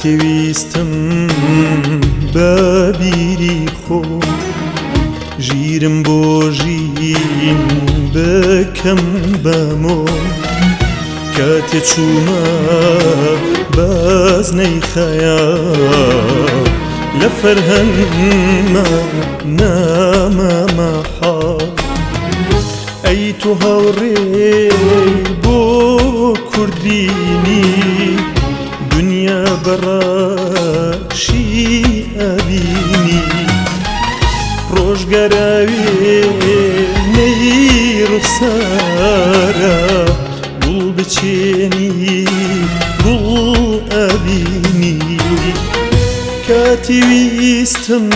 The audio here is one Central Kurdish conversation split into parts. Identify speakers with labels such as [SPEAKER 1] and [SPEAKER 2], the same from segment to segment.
[SPEAKER 1] کاتی ویستم بابیری خو ژیرم بۆ ژین بکەم بەمۆ کاتێ چوومە بازنەی خەیاڵ لە فەرهەنگمە نامە حاڵ ئەی تۆ هاوڕێی بۆ کوردبینی دنیا بەڕاشی ئەبینی ڕۆژگەراوێنەی ڕوخسارە گوڵ بچێنی گوڵ ئەبینی کاتی ویستم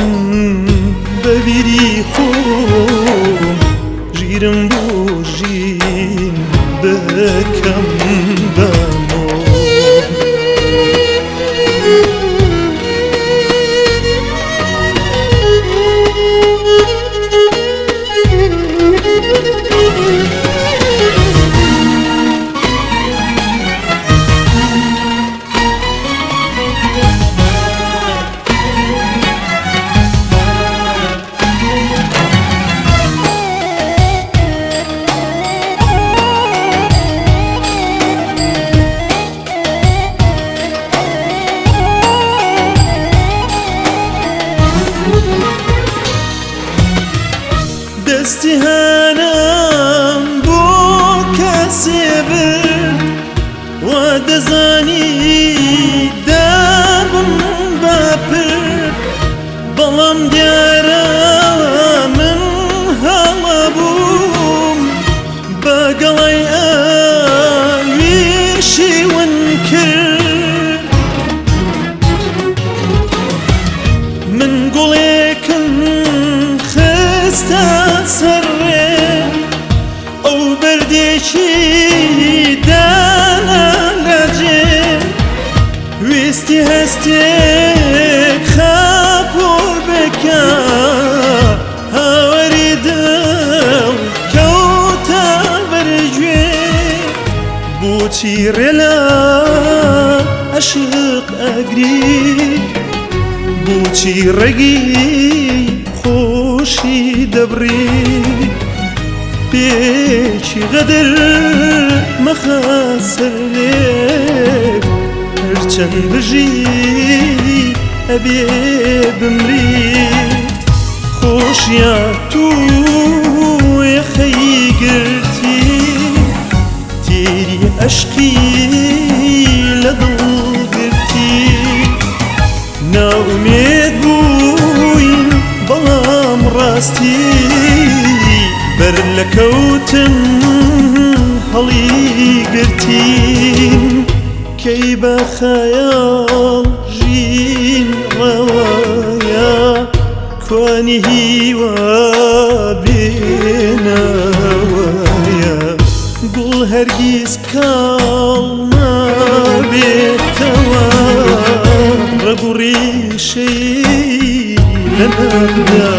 [SPEAKER 1] بەبیری خۆم ژیرم بۆ ژین بکەم بەمۆ دەستی هەنام بۆ کەسێ برد وا دەزانی دابم باپرد بەڵام دیارە من هەڵە بووم بە گەڵای ئاویشی ون کرد من گوڵێکم خستە سەرێ ئەو بەردێکی دانا لەجێ ویستی هەستێک خاپۆر بکە هاوەری دڵ کەوتە بەرگوێ بۆچی ڕێلا عەشق ئەگری بۆچی ڕێگی خۆشی دەبڕی پێچی غەدر مەخە سەر لێک هەرچەند بژی ئەبێ بمری خۆشیە تووی خەی گرتی تێری عەشقی لە دڵ گرتی ناومێد بووین بەڵام ڕاستی بەر لە کەوتن هەڵی گرتین کەی بە خەیاڵ ژین ڕەوایە کوانی هیوا بێنەوەیە گوڵ هەرگیز کاڵ نابێتەوە ڕەگ و ڕیشەی لە نەبدا